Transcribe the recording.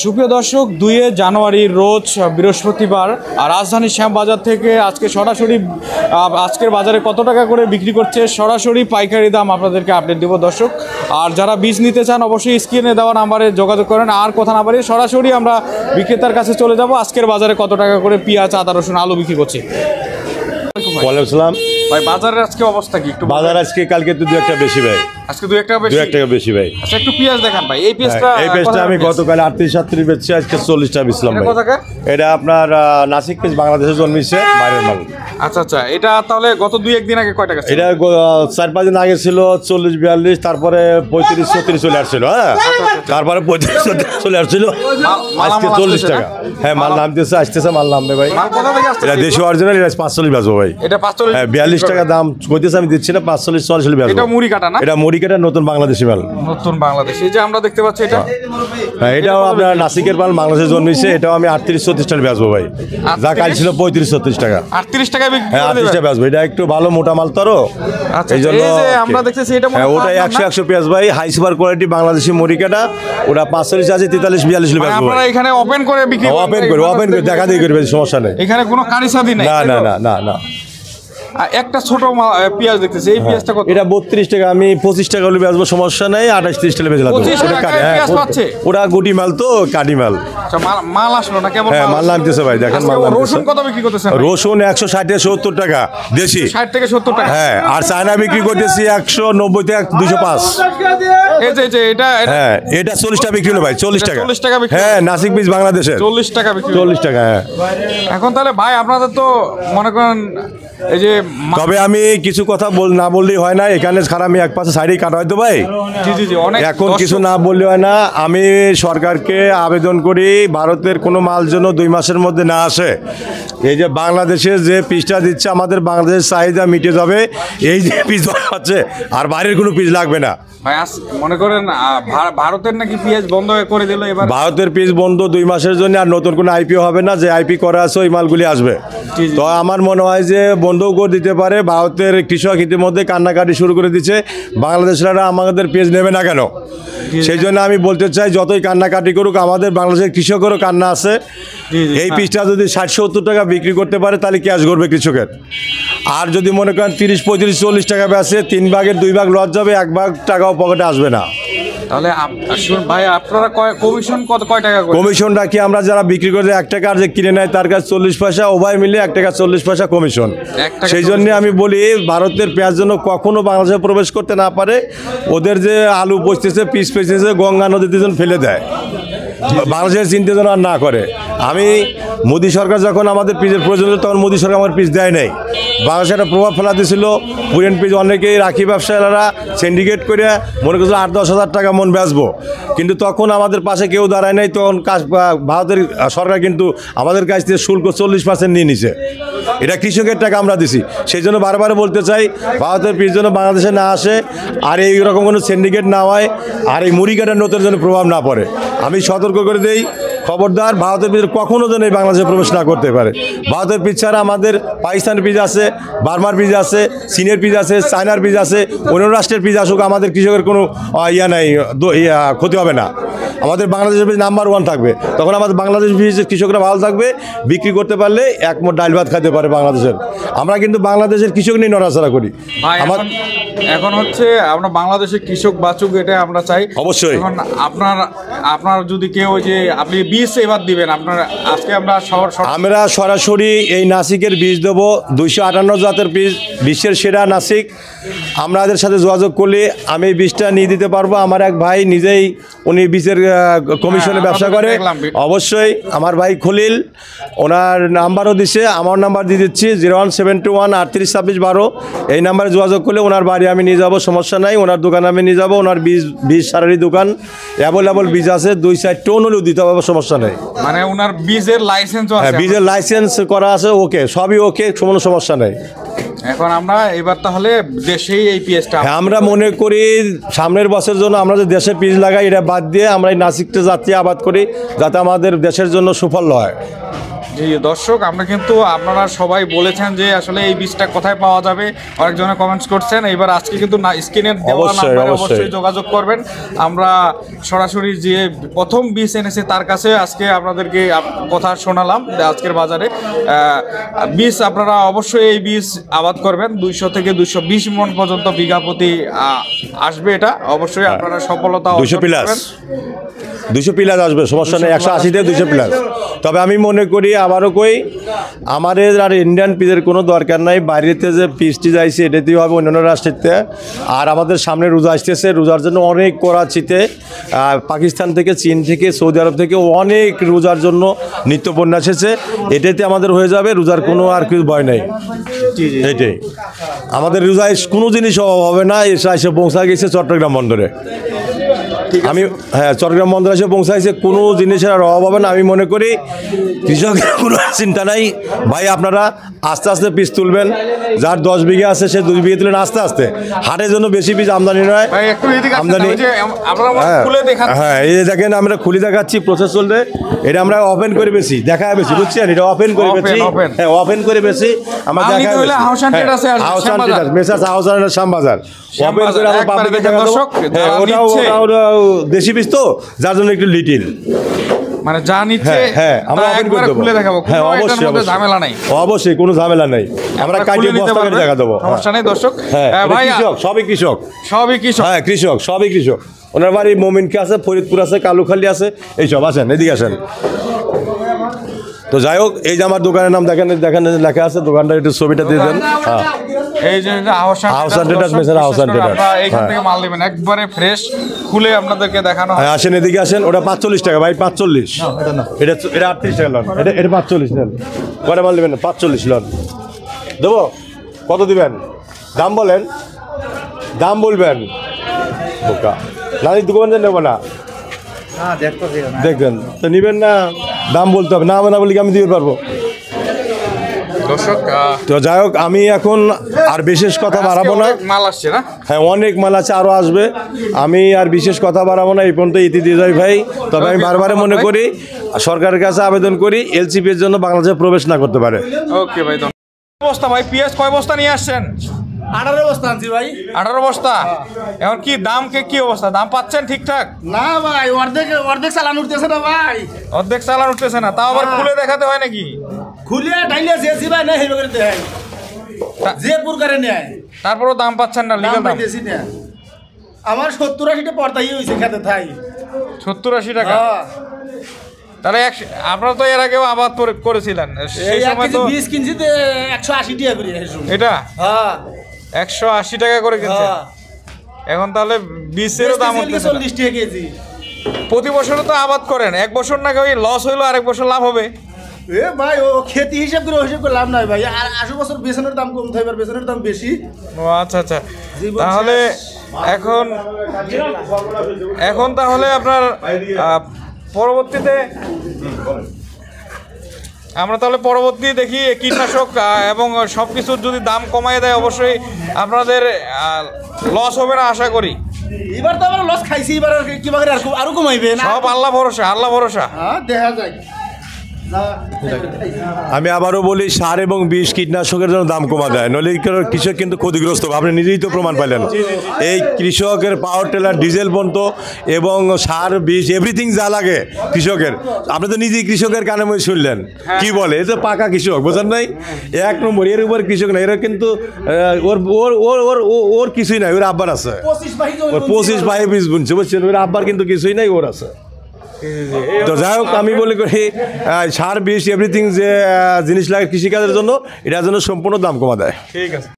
সুপ্রিয় দর্শক, 2 জানুয়ারি রোজ বৃহস্পতিবার রাজধানী শ্যামবাজার থেকে আজকে সরাসরি আজকের বাজারে কত টাকা করে বিক্রি করছে সরাসরি পাইকারি দাম আপনাদেরকে আপডেট দেব দর্শক। আর যারা বীজ নিতে চান অবশ্যই স্ক্রিনে দেওয়া নাম্বারে যোগাযোগ করেন। আর কথা না বাড়িয়ে সরাসরি আমরা বিক্রেতার কাছে চলে যাব। আজকের বাজারে কত টাকা করে পেঁয়াজ, আদা, রসুন, আলু বিক্রি করছে। ওয়ালাইকুম আসসালাম ভাই, বাজারের আজকে অবস্থা কি? একটু বাজার আজকে কালকে তো 2 একটা বেশি ভাই, আজকে 2 একটা বেশি ভাই। আচ্ছা, একটু পেঁয়াজ দেখান ভাই। এই পেঁয়াজটা আমি গতকাল 38-37 বেচছি, আজকে 40 টাকা বেচলাম ভাই। এটা আপনার নাসিক পেঁয়াজ, বাংলাদেশে জন্মিছে, বাইরের মাল। আচ্ছা, এটা তাহলে গত 2-1 দিন আগে কয় টাকা ছিল? এটা 4-5 দিন আগে ছিল 40-42, তারপরে 35-36 চলে আসছিল। হ্যাঁ, তারপরে 35-36 চলে আসছিল, আজকে 40 টাকা। হ্যাঁ, মাল নামতেছে, আসতেছে, মাল নামবে ভাই। এটা দেশি অরিজিনাল, এটা 45 বেচবো ভাই। এটা 45, হ্যাঁ, 42 টাকা দাম কইতেছে, আমি দিচ্ছি না, 45-44 বেচবো। এটা মুড়ি কাটা না? এটা মুড়ি কাটা, নতুন বাংলাদেশি মাল, নতুন বাংলাদেশ। এই যে আমরা দেখতে পাচ্ছি এটা, হ্যাঁ, এটাও আপনার নাসিকের মাল, বাংলাদেশে জন্মিছে। এটাও আমি 38-34 টাকা বেচবো ভাই। যা কাল ছিল 35-36 টাকা, 38 টাকা বিক্রি হ্যাঁ, 38 টাকা বেচবো। এটা একটু ভালো মোটা মাল তো, এই জন্য আমরা দেখতেছি এটা। হ্যাঁ, ওটা 100 পেঁয়াজ ভাই, হাই সুপার কোয়ালিটি বাংলাদেশি মুড়ি কাটা। ওটা 45 আছে, 43-42 বেচবো। আপনারা এখানে ওপেন করে বিক্রি করেন? ওপেন করে দেখা দিয়ে করবে, সমস্যা নেই। এখানে কোনো কারিসাদি নাই? না। একটা ছোট পেঁয়াজ দেখতেছি, এই পেঁয়াজটা কত? এটা 32 টাকা, আমি 25 টাকা হলে বেচবো, সমস্যা নাই। 28-30 টাকা বেচলাম। ওটা গুটি মাল তো, কাটি মাল। মাল আসলো না কেমন? হ্যাঁ, মাল নামতেছে ভাই, দেখেন মাল নামতেছে। রসুন কত বিক্রি করতেছেন? রসুন 160-70 টাকা দেশি, 60 থেকে 70 টাকা। হ্যাঁ, আর চায়না বিক্রি করতেছি 190 থেকে 205। এই যে এটা, হ্যাঁ, এটা 40 টাকা বিক্রি হলো ভাই, 40 টাকা। 40 টাকা বিক্রি? হ্যাঁ, নাসিক বীজ বাংলাদেশের 40 টাকা বিক্রি। 40 টাকা, হ্যাঁ। এখন তাহলে ভাই আপনাদের তো মনে করেন এই যে, তবে আমি কিছু কথা না বললেই হয় না, এখানে খারাপ আমি এক পাশে সাইডেই কাটা হয়তো ভাই। জি, অনেক এখন কিছু না বললে হয় না। আমি সরকারকে আবেদন করি, ভারতের কোনো মাল যেন 2 মাসের মধ্যে না আসে। এই যে বাংলাদেশের যে পিসটা দিচ্ছে, আমাদের বাংলাদেশের চাহিদা মিটে যাবে। এই যে পিস আছে, আর বাইরের কোনো পিস লাগবে না ভাই। মনে করেন ভারতের নাকি পেঁয়াজ বন্ধ করে দিল এবার। ভারতের পিস বন্ধ 2 মাসের জন্য, আর নতুন কোনো আইপিও হবে না। যে আইপি করা আছে ওই মালগুলি আসবে। তো আমার মনে হয় যে বন্ধও করে দিতে পারে। ভারতের কৃষক ইতিমধ্যে কান্নাকাটি শুরু করে দিচ্ছে, বাংলাদেশিরা আমাদের পেঁয়াজ নেবে না কেন। সেই জন্য আমি বলতে চাই, যতই কান্নাকাটি করুক, আমাদের বাংলাদেশের কৃষকেরও কান্না আছে। এই পিসটা যদি 60-70 টাকা বিক্রি করতে পারে, তাহলে ক্যাশ করবে কৃষকের। আর যদি মনে করেন 30-35-40 টাকা বেচে, 3 ভাগের 2 ভাগ লস যাবে, 1 ভাগ টাকাও পকেটে আসবে না। তাহলে ভাই আপনারা কমিশন কয় টাকা? কমিশন রাখি আমরা, যারা বিক্রি করে 1 টাকা, আর যে কিনে নেয় তার কাছে 40 পয়সা, উভয় মিলে 1 টাকা 40 পয়সা কমিশন। সেই জন্য আমি বলি, ভারতের পেঁয়াজ যেন কখনো বাংলাদেশে প্রবেশ করতে না পারে। ওদের যে আলু পচতেছে, পিস পেঁচতেছে, গঙ্গা নদীতে যেন ফেলে দেয়, বাংলাদেশের চিন্তা যেন আর না করে। আমি মোদী সরকার যখন আমাদের পিসের প্রয়োজন ছিল, তখন মোদী সরকার আমার পিস দেয় নাই। বাংলাদেশে একটা প্রভাব ফেলা দিয়েছিল, পুরান পিস অনেকেই রাখি ব্যবসায়ীরা সিন্ডিকেট করে মনে করছিল 8-10 হাজার টাকা মন বেচবো, কিন্তু তখন আমাদের পাশে কেউ দাঁড়ায় নাই। তখন ভারতের সরকার কিন্তু আমাদের কাছ থেকে শুল্ক 40% নিয়ে নিছে। এটা কৃষকের টাকা আমরা দিছি। সেই জন্য বারবার বলতে চাই, ভারতের পিস যেন বাংলাদেশে না আসে, আর এই রকম কোনো সিন্ডিকেট না হয়, আর এই মুড়ি কাটার নতুন যেন প্রভাব না পড়ে। আমি সতর্ক করে দেই, খবরদার, ভারতের পিস কখনো যেন এই বাংলাদেশে প্রবেশ না করতে পারে। ভারতের পিস ছাড়া আমাদের পাকিস্তানের পিস আছে, বার্মার পিস আছে, চীনের পিস আছে, চায়নার পিস আছে, অন্য রাষ্ট্রের পিস আসুক, আমাদের কৃষকের কোনো নাই, ক্ষতি হবে না। আমাদের বাংলাদেশের পিস নাম্বার 1 থাকবে। তখন আমাদের বাংলাদেশের পিসের কৃষকরা ভালো থাকবে, বিক্রি করতে পারলে 1 মোট ডাল ভাত খাইতে পারে বাংলাদেশের। আমরা কিন্তু বাংলাদেশের কৃষক নিয়ে নড়াচড়া করি। এখন হচ্ছে আমরা বাংলাদেশের কৃষক বাঁচুক, এটা আমরা চাই অবশ্যই। এখন আপনার যদি কেউ যে আপনি বীজ এবার দিবেন, আপনার আজকে আমরা সরাসরি এই নাসিকের বীজ দেবো। 258 জাতের বীজ, বিশ্বের সেরা নাসিক। আমাদের সাথে যোগাযোগ করলে আমি এই বীজটা নিয়ে দিতে পারবো। আমার এক ভাই নিজেই, উনি বীজের কমিশনে ব্যবসা করে। অবশ্যই আমার ভাই খলিল, ওনার নাম্বারও দিছে, আমার নাম্বার দিয়ে দিচ্ছি 01721 382612। এই নাম্বারে যোগাযোগ করলে ওনার বাড়ি আমি নিয়ে যাবো, সমস্যা নাই। ওনার দোকানে আমি নিয়ে যাবো। ওনার বীজ সারারি দোকান, অ্যাভেলেবল বীজ আছে, 2-4 টন হলেও দিতে হবে, সমস্যা নেই। মানে ওনার বীজের লাইসেন্স আছে? হ্যাঁ, বীজের লাইসেন্স করা আছে, ওকে, সবই ওকে, কোনো সমস্যা নেই। এখন আমরা এবার তাহলে দেশেই এই পেঁয়াজটা, আমরা মনে করি সামনের বছরের জন্য আমরা যে দেশে পিস লাগাই, এটা বাদ দিয়ে আমরা এই নাসিকটা জাতীয় আবাদ করি, যাতে আমাদের দেশের জন্য সুফল হয়। জি দর্শক, আমরা কিন্তু আপনারা সবাই বলেছেন যে আসলে এই বীজটা কোথায় পাওয়া যাবে, অনেকজনে কমেন্টস করছেন। এবার আজকে কিন্তু স্ক্রিনের দেওয়া নাম্বারে অবশ্যই যোগাযোগ করবেন। আমরা সরাসরি যে প্রথম বীজ এনেছে তার কাছে আজকে আপনাদেরকে কথা শোনালাম আজকের বাজারে বীজ। আপনারা অবশ্যই এই বীজ আবাদ করবেন, 200 থেকে 220 মণ পর্যন্ত বিঘা প্রতি আসবে। এটা অবশ্যই আপনারা সফলতা 200 প্লাস আসবে, সমস্যা নেই। 180 থেকে 200 প্লাস। তবে আমি মনে করি আবারও কই, আমাদের আর ইন্ডিয়ান পিসের কোনো দরকার নাই। বাইরেতে যে পিসটি যাইছে এটাতেই হবে অন্যান্য রাষ্ট্রেতে। আর আমাদের সামনে রোজা আসতেছে, রোজার জন্য অনেক করাচিতে পাকিস্তান থেকে, চীন থেকে, সৌদি আরব থেকে অনেক রোজার জন্য নিত্যপণ্য এসেছে। এটাতে আমাদের হয়ে যাবে, রোজার কোনো আর কিছু ভয় নাই। এটাই আমাদের রোজায় কোনো জিনিস অভাব হবে না। এসে পৌঁছা গেছে চট্টগ্রাম বন্দরে। আমি চট্টগ্রাম বন্দর এসে পৌঁছাইছে, কোনো জিনিসের আর অভাব হবে না। আমি মনে করি কৃষকের কোনো চিন্তা নাই ভাই। আপনারা আস্তে আস্তে পিস তুলবেন, যার 10 বিঘা আছে সে 2 বিঘা তুলেন আস্তে আস্তে। হাটের জন্য বেশি পিস আমদানি নয়, আমদানি। হ্যাঁ, এই দেখেন আমরা খুলে দেখাচ্ছি, প্রসেস চলতে। এটা আমরা ওপেন করে বেশি দেখা বেশি, বুঝছেন? এটা ওপেন করে বেশি, হ্যাঁ ওপেন করে বেশি আমরা দেখা শ্যামবাজার ওপেন করে আমরা পাবলিকে দেখা দেবো। ওটাও দেশি পিস তো, যার জন্য একটু লিটিল মানে যা নিচ্ছে আমরা ওপেন করে দেবো। হ্যাঁ অবশ্যই, ঝামেলা নাই, অবশ্যই কোনো ঝামেলা নাই। আমরা কাটিয়ে বস্তা করে দেখা দেবো, সমস্যা নেই দর্শক। ভাই সবই কৃষক, হ্যাঁ কৃষক, সবই কৃষক। ওনার বাড়ি মোমিনকে আছে, ফরিদপুর আছে, কালুখালী আছে, এইসব আসেন, এদিকে আসেন। তো যাই হোক, এই যে আমার দোকানের নাম দেখেন, লেখা আছে, দোকানটা একটু ছবিটা দিয়ে দেন। এই যে আহসান এইখান থেকে মাল নেবেন একবারে ফ্রেশ, খুলে আপনাদেরকে দেখানো। আসেন এদিকে আসেন। ওটা 45 টাকা ভাই, 45। এটা 38 টাকা লন, এটা 45 নেন। কটা মাল নেবেন? 45 লন দেবো। কত দিবেন? দাম বলেন, দাম বলবেন। বোকা নানির দোকান নেবো না, দেখবেন তো নিবেন না, দাম বলতে হবে। না না বলি আমি দিতে পারবো। তো যাই হোক, আমি এখন আর বিশেষ কথা বাড়াবো না। মাল আসছে না? হ্যাঁ অনেক মাল আছে, আরও আসবে। আমি আর বিশেষ কথা বাড়াবো না, এই পর্যন্ত ইতি দিয়ে যাই ভাই। তবে আমি বারবারে মনে করি, সরকারের কাছে আবেদন করি এলসিপি এর জন্য বাংলাদেশে প্রবেশ না করতে পারে। ওকে ভাই, বস্তা ভাই পেঁয়াজ কয় বস্তা নিয়ে আসছেন? 18 বস্তা আনছি ভাই। 18 বস্তা। এখন কি দাম কি অবস্থা? দাম পাচ্ছেন ঠিকঠাক? না ভাই, অর্ধেক চালান উঠতেছে না ভাই। অর্ধেক চালান উঠতেছে না, তাও আবার খুলে দেখাতে হয় নাকি? খুলে ডাইলে যেছি ভাই, না হেবে করে দেয় যে পুরকারে নেয়, তারপরও দাম পাচ্ছেন না। লিগ্যাল দাম পাইতেছি না। আমার 70-80 টা পড়তাই হইছে খেতে থাই। 70-80 টাকা? তাহলে আপনারা তো এর আগেও আবাদ করেছিলেন, সেই সময় তো 20 কিনছি 180 টাকা করে। এটা হ্যাঁ 180 টাকা করে কিনছেন। এখন তাহলে বীজেরও দাম উঠতেছে 40 টাকা কেজি। প্রতি বছরও তো আবাদ করেন, এক বছর না ওই লস হইলো, আরেক বছর লাভ হবে। এ ভাই ও খেতি হিসাব করে লাভ নাই ভাই। আর 80 বছর বেসনের দাম কম থাকবে, বেসনের দাম বেশি। ও আচ্ছা আচ্ছা। তাহলে এখন তাহলে আপনার পরবর্তীতে আমরা তাহলে পরবর্তী দেখি কীটনাশক এবং সব কিছুর যদি দাম কমায় দেয়, অবশ্যই আপনাদের লস হবে না আশা করি। এবার তো আমরা লস খাইছি, এবার কিভাবে আরো কমাইবে না? সব আল্লাহ ভরসা, আল্লাহ ভরসা। হ্যাঁ দেখা যায়। আমি আবারও বলি, সার এবং বিষ কীটনাশকের জন্য দাম কমা দেয়, নইলে কৃষক কিন্তু ক্ষতিগ্রস্ত হবে। আপনি নিজেই তো প্রমাণ পাইলেন। এই কৃষকের পাওয়ার টিলার, ডিজেল পর্যন্ত এবং সার বিষ এভরিথিং যা লাগে কৃষকের, আপনি তো নিজেই কৃষকের কানে মুখে শুনলেন কি বলে। এই তো পাকা কৃষক, বোঝেন নাই? 1 নম্বর এর উপর কৃষক না, এরা কিন্তু ওর কিছুই নাই, ওর আব্বার আছে। 25 ভাই বীজ বুনছে, বুঝছেন? ওর আব্বার কিন্তু কিছুই নাই, ওর আছে। তো যাই হোক, আমি বলি করি সার বিষ এভরিথিং যে জিনিস লাগে কৃষিকাজের জন্য, এটার জন্য সম্পূর্ণ দাম কমা দেয়। ঠিক আছে।